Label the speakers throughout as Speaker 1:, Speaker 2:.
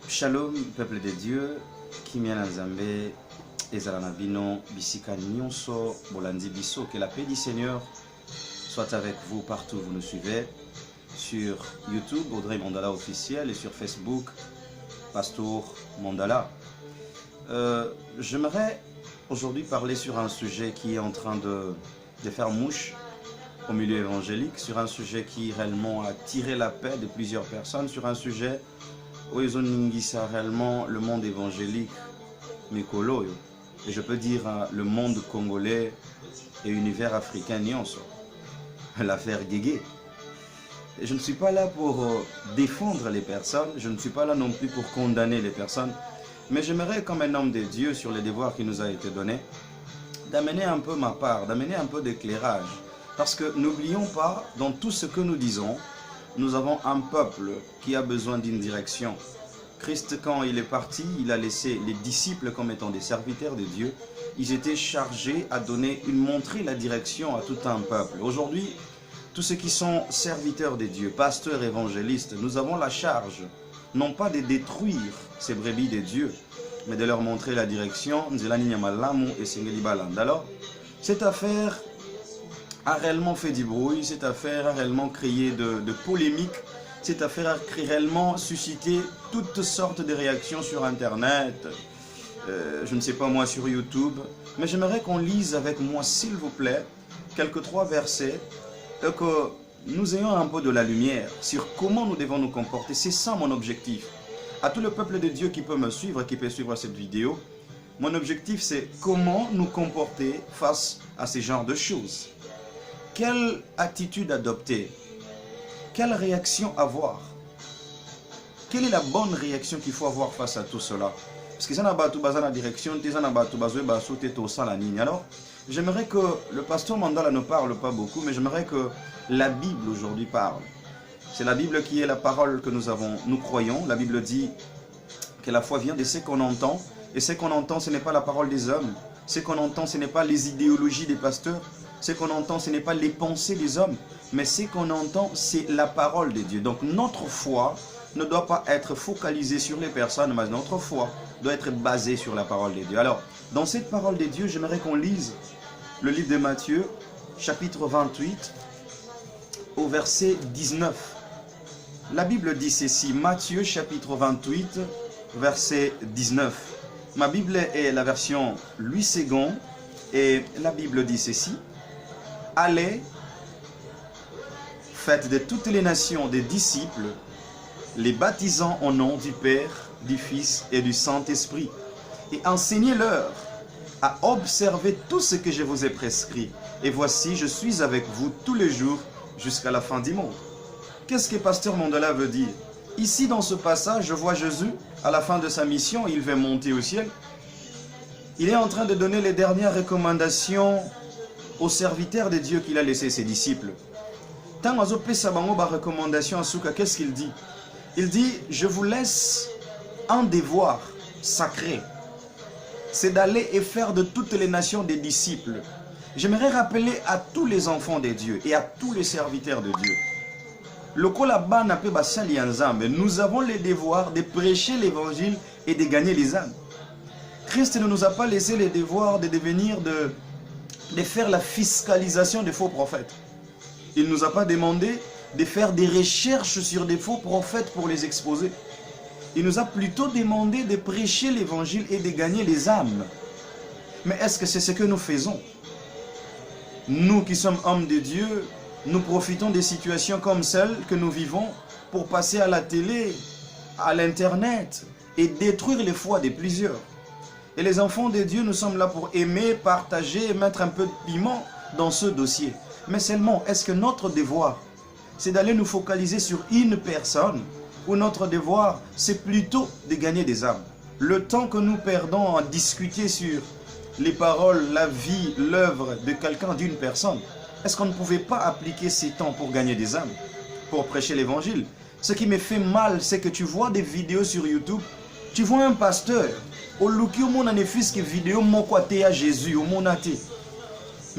Speaker 1: Shalom, peuple de Dieu, Kimia Nzambe, Ezalana Bino, Bisika Nyonso, Bolandi Biso, que la paix du Seigneur soit avec vous partout où vous nous suivez, sur YouTube, Audrey Mandala officiel, et sur Facebook, Pasteur Mandala. J'aimerais aujourd'hui parler sur un sujet qui est en train de faire mouche au milieu évangélique, sur un sujet qui réellement a tiré la paix de plusieurs personnes, sur un sujet où ils ont ningisa réellement le monde évangélique Mikolo, et je peux dire le monde congolais et univers africain Nyonso, l'affaire Guégué. Je ne suis pas là pour défendre les personnes, je ne suis pas là non plus pour condamner les personnes, mais j'aimerais, comme un homme de Dieu sur les devoirs qui nous a été donné, d'amener un peu ma part, d'amener un peu d'éclairage. Parce que n'oublions pas, dans tout ce que nous disons, nous avons un peuple qui a besoin d'une direction. Christ, quand il est parti, il a laissé les disciples comme étant des serviteurs de Dieu. Ils étaient chargés à montrer la direction à tout un peuple. Aujourd'hui, tous ceux qui sont serviteurs de Dieu, pasteurs, évangélistes, nous avons la charge, non pas de détruire ces brebis de Dieu, mais de leur montrer la direction. Alors, cette affaire a réellement fait du bruit, cette affaire a réellement créé de polémiques, cette affaire a réellement suscité toutes sortes de réactions sur Internet, je ne sais pas moi sur YouTube, mais j'aimerais qu'on lise avec moi, s'il vous plaît, quelques 3 versets, et que nous ayons un peu de la lumière sur comment nous devons nous comporter. C'est ça mon objectif. À tout le peuple de Dieu qui peut me suivre, qui peut suivre cette vidéo, mon objectif c'est comment nous comporter face à ces genres de choses. Quelle attitude adopter? Quelle réaction avoir? Quelle est la bonne réaction qu'il faut avoir face à tout cela? Parce que ça n'a pas tout basé la direction, alors, j'aimerais que le pasteur Mandala ne parle pas beaucoup, mais j'aimerais que la Bible aujourd'hui parle. C'est la Bible qui est la parole que nous croyons. La Bible dit que la foi vient de ce qu'on entend. Et ce qu'on entend, ce n'est pas la parole des hommes. Ce qu'on entend, ce n'est pas les idéologies des pasteurs. Ce qu'on entend, ce n'est pas les pensées des hommes, mais ce qu'on entend, c'est la parole de Dieu. Donc notre foi ne doit pas être focalisée sur les personnes, mais notre foi doit être basée sur la parole de Dieu. Alors, dans cette parole de Dieu, j'aimerais qu'on lise le livre de Matthieu, chapitre 28, au verset 19. La Bible dit ceci, Matthieu, chapitre 28, verset 19. Ma Bible est la version Louis II, et la Bible dit ceci. Allez, faites de toutes les nations des disciples, les baptisant au nom du Père, du Fils et du Saint-Esprit, et enseignez-leur à observer tout ce que je vous ai prescrit. Et voici, je suis avec vous tous les jours jusqu'à la fin du monde. Qu'est-ce que Pasteur Mandala veut dire? Ici, dans ce passage, je vois Jésus, à la fin de sa mission, il va monter au ciel. Il est en train de donner les dernières recommandations aux serviteurs de Dieu qu'il a laissé ses disciples. Tant recommandation à Souka, qu'est-ce qu'il dit? Il dit, je vous laisse un devoir sacré. C'est d'aller et faire de toutes les nations des disciples. J'aimerais rappeler à tous les enfants de Dieu et à tous les serviteurs de Dieu. Nous avons le devoir de prêcher l'évangile et de gagner les âmes. Christ ne nous a pas laissé le devoir de devenir de faire la fiscalisation des faux prophètes. Il ne nous a pas demandé de faire des recherches sur des faux prophètes pour les exposer. Il nous a plutôt demandé de prêcher l'évangile et de gagner les âmes. Mais est-ce que c'est ce que nous faisons? Nous qui sommes hommes de Dieu, nous profitons des situations comme celles que nous vivons pour passer à la télé, à l'internet et détruire les foi de plusieurs. Et les enfants de Dieu, nous sommes là pour aimer, partager et mettre un peu de piment dans ce dossier. Mais seulement, est-ce que notre devoir, c'est d'aller nous focaliser sur une personne, ou notre devoir, c'est plutôt de gagner des âmes? Le temps que nous perdons à discuter sur les paroles, la vie, l'œuvre de quelqu'un, d'une personne, est-ce qu'on ne pouvait pas appliquer ces temps pour gagner des âmes, pour prêcher l'évangile? Ce qui me fait mal, c'est que tu vois des vidéos sur YouTube, tu vois un pasteur, au luki au monde en effet que vidéo moko à Jésus au monde.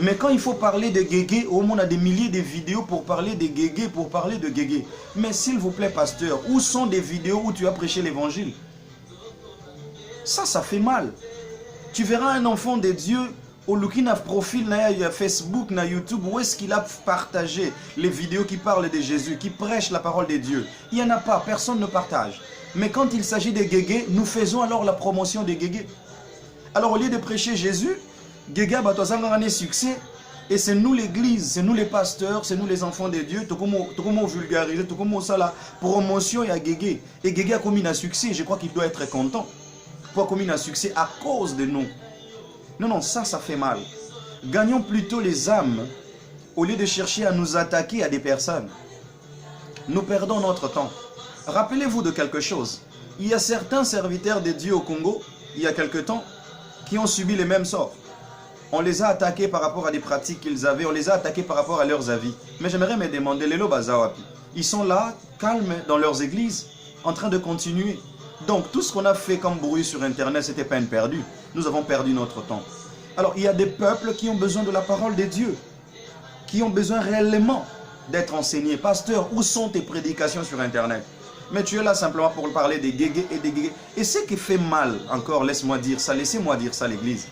Speaker 1: Mais quand il faut parler de Guégué, au monde a des milliers de vidéos pour parler de Guégué, pour parler de Guégué. Mais s'il vous plaît pasteur, où sont des vidéos où tu as prêché l'évangile? Ça fait mal. Tu verras un enfant de Dieu au Lukina profil na Facebook, na YouTube, où est-ce qu'il a partagé les vidéos qui parlent de Jésus, qui prêchent la parole de Dieu. Il n'y en a pas, personne ne partage. Mais quand il s'agit des guégués, nous faisons alors la promotion des guégués. Alors au lieu de prêcher Jésus, guéga batozanga un succès, et c'est nous l'église, c'est nous les pasteurs, c'est nous les enfants de Dieu, tout comme vulgariser, tout comme ça la promotion et à guégué. Et guégué a commis un succès, je crois qu'il doit être content. Pour commis un succès à cause de nous. Non, ça fait mal. Gagnons plutôt les âmes au lieu de chercher à nous attaquer à des personnes. Nous perdons notre temps. Rappelez-vous de quelque chose. Il y a certains serviteurs de Dieu au Congo, il y a quelque temps, qui ont subi les mêmes sorts. On les a attaqués par rapport à des pratiques qu'ils avaient, on les a attaqués par rapport à leurs avis. Mais j'aimerais me demander, les Lobazawapi, ils sont là, calmes dans leurs églises, en train de continuer. Donc tout ce qu'on a fait comme bruit sur Internet, c'était peine perdue. Nous avons perdu notre temps. Alors il y a des peuples qui ont besoin de la parole de Dieu, qui ont besoin réellement d'être enseignés. Pasteur, où sont tes prédications sur Internet? Mais tu es là simplement pour parler des guégués et des guégués. Et ce qui fait mal, encore, laissez-moi dire ça, laissez-moi dire ça l'église.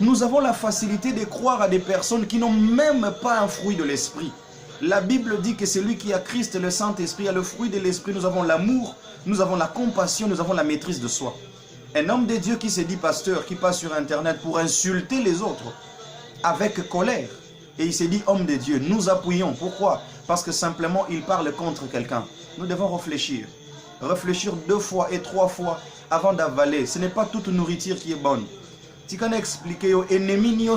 Speaker 1: Nous avons la facilité de croire à des personnes qui n'ont même pas un fruit de l'esprit. La Bible dit que celui qui a Christ, le Saint-Esprit, a le fruit de l'esprit. Nous avons l'amour, nous avons la compassion, nous avons la maîtrise de soi. Un homme de Dieu qui se dit pasteur, qui passe sur Internet pour insulter les autres avec colère. Et il s'est dit homme de Dieu, nous appuyons. Pourquoi? Parce que simplement il parle contre quelqu'un. Nous devons réfléchir. Réfléchir 2 fois et 3 fois avant d'avaler. Ce n'est pas toute nourriture qui est bonne. Tu peux expliquer aux ennemis,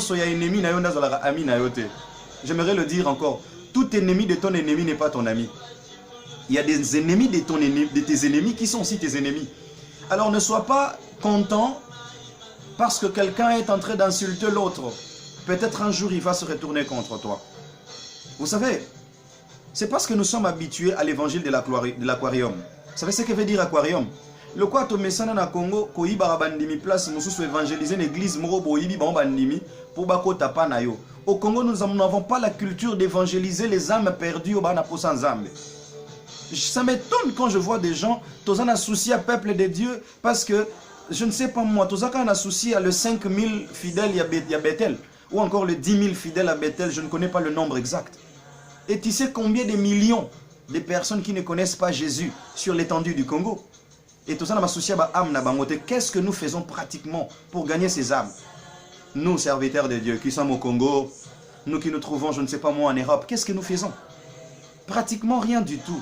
Speaker 1: j'aimerais le dire encore. Tout ennemi de ton ennemi n'est pas ton ami. Il y a des ennemis de tes ennemis qui sont aussi tes ennemis. Alors ne sois pas content parce que quelqu'un est en train d'insulter l'autre. Peut-être un jour il va se retourner contre toi. Vous savez, c'est parce que nous sommes habitués à l'évangile de l'aquarium. Vous savez ce que veut dire aquarium? Le quoi to mesana na Congo ko iba bandimi place mususu évangéliser l'église moro boyibi ba bandimi pour bako tapa na yo. Au Congo nous n'avons pas la culture d'évangéliser les âmes perdues au bana pour sans âme. Ça m'étonne quand je vois des gens tous en associé à peuple de Dieu parce que je ne sais pas moi tous en associé à le 5000 fidèles il y a Bethel ou encore le 10 000 fidèles à Bethel, je ne connais pas le nombre exact. Et tu sais combien de millions de personnes qui ne connaissent pas Jésus sur l'étendue du Congo? Et tout ça, nous associé à âme na bangote. Qu'est-ce que nous faisons pratiquement pour gagner ces âmes? Nous, serviteurs de Dieu, qui sommes au Congo, nous qui nous trouvons, je ne sais pas moi, en Europe, qu'est-ce que nous faisons? Pratiquement rien du tout.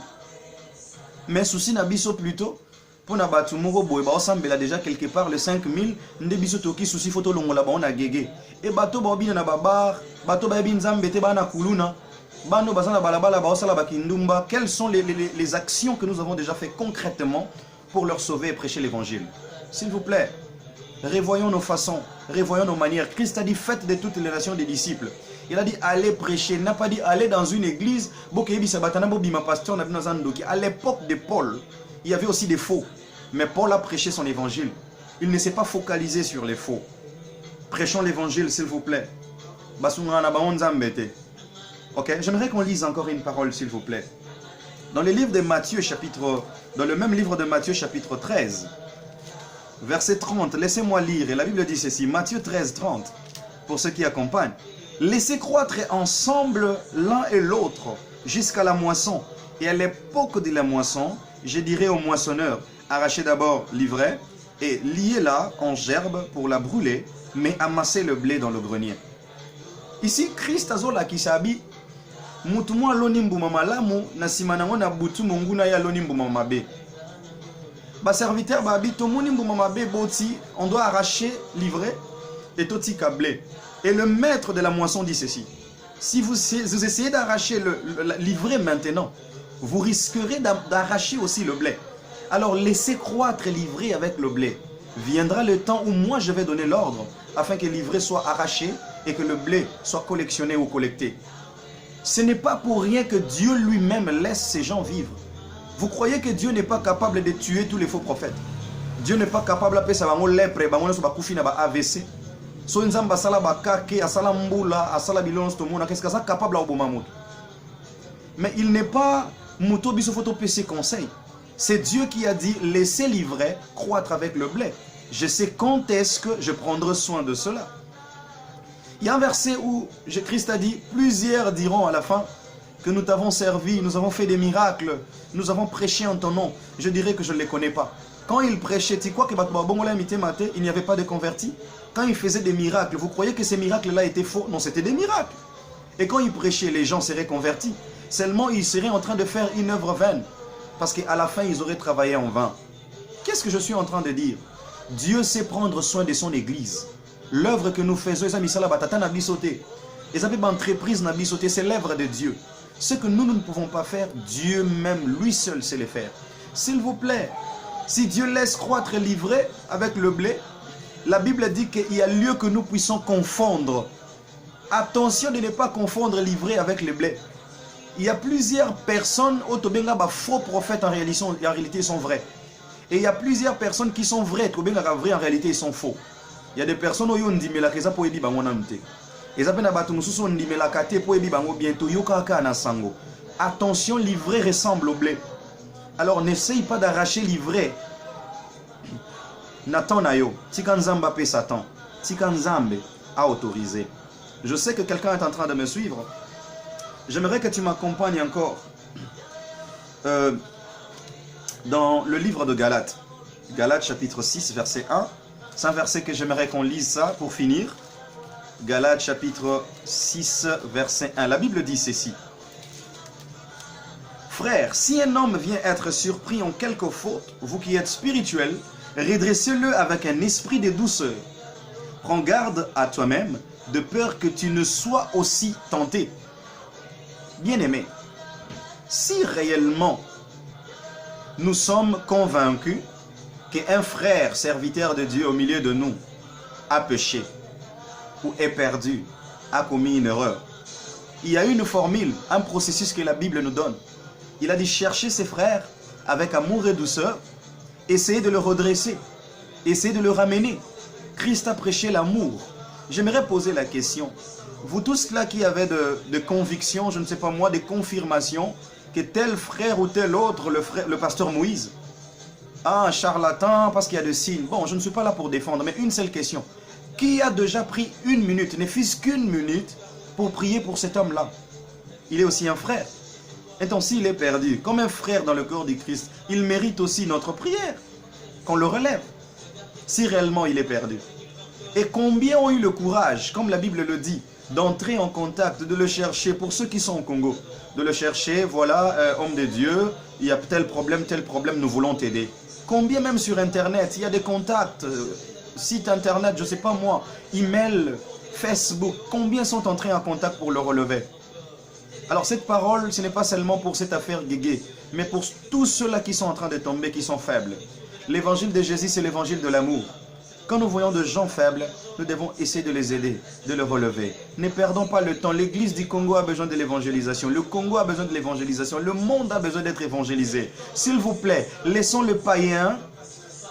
Speaker 1: Mais souci nabiso plutôt, pour nabatu moro boy, ba osambela déjà quelque part le 5000, ndebiso toki souci photo longola ba on a gégé. Et bato ba obina na babar, bato ba binzambe te ba na kuluna. Bano bazana balabala ba osala ba kindumba. Quelles sont les actions que nous avons déjà fait concrètement pour leur sauver et prêcher l'évangile? S'il vous plaît, revoyons nos façons, revoyons nos manières. Christ a dit faites de toutes les nations des disciples. Il a dit allez prêcher, il n'a pas dit allez dans une église. À l'époque de Paul, il y avait aussi des faux. Mais Paul a prêché son évangile. Il ne s'est pas focalisé sur les faux. Prêchons l'évangile s'il vous plaît. Ok, j'aimerais qu'on lise encore une parole s'il vous plaît. Dans le livre de Matthieu dans le même livre de Matthieu chapitre 13, verset 30, laissez-moi lire, et la Bible dit ceci, Matthieu 13, 30, pour ceux qui accompagnent. Laissez croître ensemble l'un et l'autre jusqu'à la moisson. Et à l'époque de la moisson, je dirai aux moissonneurs, arrachez d'abord l'ivraie et liez-la en gerbe pour la brûler, mais amassez le blé dans le grenier. Ici, Christ a zola kisabi, mutumwa lonimbu mamalamu na simanango na butu monguna ya lonimbu mamabe. Ba serviteur ba abi tomonimbu mamabe boti, on doit arracher l'ivraie et toti blé. Et le maître de la moisson dit ceci. Si vous essayez d'arracher l'ivraie maintenant, vous risquerez d'arracher aussi le blé. Alors laissez croître l'ivraie avec le blé. Viendra le temps où moi je vais donner l'ordre afin que l'ivraie soit arrachée et que le blé soit collectionné ou collecté. Ce n'est pas pour rien que Dieu lui-même laisse ces gens vivre. Vous croyez que Dieu n'est pas capable de tuer tous les faux prophètes? Dieu n'est pas capable de faire ça, AVC. So nzamba sala bakake asala mbula asala bilonso to mona qu'est-ce que ça capable au bomamout. Mais il n'est pas muto biso photo PC conseil. C'est Dieu qui a dit laissez l'ivraie croître avec le blé. Je sais quand est-ce que je prendrai soin de cela. Il y a un verset où Christ a dit, plusieurs diront à la fin que nous t'avons servi, nous avons fait des miracles, nous avons prêché en ton nom. Je dirais que je ne les connais pas. Quand il prêchait, tu crois il n'y avait pas de convertis? Quand il faisait des miracles, vous croyez que ces miracles-là étaient faux? Non, c'était des miracles. Et quand il prêchait, les gens seraient convertis. Seulement, ils seraient en train de faire une œuvre vaine. Parce qu'à la fin, ils auraient travaillé en vain. Qu'est-ce que je suis en train de dire? Dieu sait prendre soin de son église. L'œuvre que nous faisons, c'est l'œuvre de Dieu. Ce que nous ne pouvons pas faire, Dieu même, lui seul, sait le faire. S'il vous plaît, si Dieu laisse croître l'ivraie avec le blé, la Bible dit qu'il y a lieu que nous puissions confondre. Attention de ne pas confondre l'ivraie avec le blé. Il y a plusieurs personnes, faux prophètes en réalité sont vrais. Et il y a plusieurs personnes qui sont vraies, en réalité ils sont faux. Il y a des personnes qui ont dit que ça peut être attention, l'ivraie ressemble au blé. Alors n'essaye pas d'arracher l'ivraie. Nathan Nayo, Tikanzamba pe Satan, Tikanzambe a autorisé. Je sais que quelqu'un est en train de me suivre. J'aimerais que tu m'accompagnes encore dans le livre de Galates. Galates chapitre 6, verset 1. C'est un verset que j'aimerais qu'on lise ça pour finir. Galates chapitre 6, verset 1. La Bible dit ceci. Frères, si un homme vient être surpris en quelque faute, vous qui êtes spirituels, redressez-le avec un esprit de douceur. Prends garde à toi-même, de peur que tu ne sois aussi tenté. Bien-aimés, si réellement nous sommes convaincus qu'un frère serviteur de Dieu au milieu de nous a péché ou est perdu, a commis une erreur, il y a une formule, un processus que la Bible nous donne. Il a dit chercher ses frères avec amour et douceur, essayer de le redresser, essayer de le ramener. Christ a prêché l'amour. J'aimerais poser la question. Vous tous là qui avez de convictions, je ne sais pas moi, des confirmations, que tel frère ou tel autre, le pasteur Moïse, un charlatan parce qu'il y a des signes. Bon, je ne suis pas là pour défendre, mais une seule question. Qui a déjà pris une minute, ne fût-ce qu'une minute, pour prier pour cet homme-là? Il est aussi un frère. Et donc s'il est perdu, comme un frère dans le corps du Christ, il mérite aussi notre prière, qu'on le relève, si réellement il est perdu. Et combien ont eu le courage, comme la Bible le dit, d'entrer en contact, de le chercher, pour ceux qui sont au Congo, de le chercher, voilà, homme de Dieu, il y a tel problème, nous voulons t'aider. Combien même sur Internet, il y a des contacts, site Internet, je ne sais pas moi, email, Facebook, combien sont entrés en contact pour le relever? Alors cette parole, ce n'est pas seulement pour cette affaire guégué, mais pour tous ceux-là qui sont en train de tomber, qui sont faibles. L'évangile de Jésus, c'est l'évangile de l'amour. Quand nous voyons de gens faibles, nous devons essayer de les aider, de les relever. Ne perdons pas le temps. L'église du Congo a besoin de l'évangélisation. Le Congo a besoin de l'évangélisation. Le monde a besoin d'être évangélisé. S'il vous plaît, laissons les païens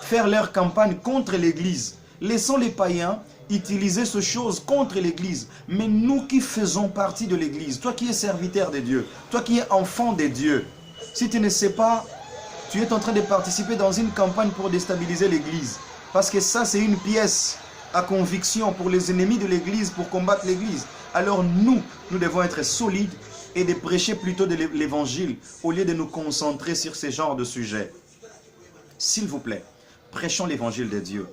Speaker 1: faire leur campagne contre l'église. Laissons les païens utiliser ces choses contre l'église. Mais nous qui faisons partie de l'église, toi qui es serviteur de Dieu, toi qui es enfant de Dieu, si tu ne sais pas, tu es en train de participer dans une campagne pour déstabiliser l'église. Parce que ça, c'est une pièce à conviction pour les ennemis de l'église, pour combattre l'église. Alors nous devons être solides et de prêcher plutôt de l'évangile au lieu de nous concentrer sur ce genre de sujets. S'il vous plaît, prêchons l'évangile de Dieu.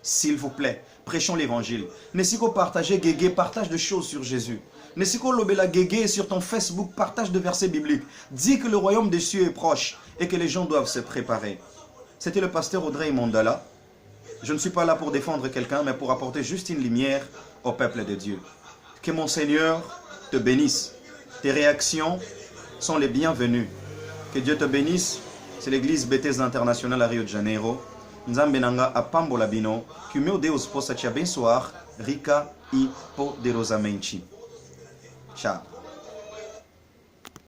Speaker 1: S'il vous plaît, prêchons l'évangile. Nesiko partager guégué, partage des choses sur Jésus. Nesiko lobela guégué sur ton Facebook, partage des versets bibliques. Dis que le royaume des cieux est proche et que les gens doivent se préparer. C'était le pasteur Audrey Mondala. Je ne suis pas là pour défendre quelqu'un, mais pour apporter juste une lumière au peuple de Dieu. Que mon Seigneur te bénisse. Tes réactions sont les bienvenues. Que Dieu te bénisse. C'est l'église Bethesda International à Rio de Janeiro. Nzambe nanga apambola bino. Kumeo Deus possa te abençoar. Rica e poderosamente. Tchau.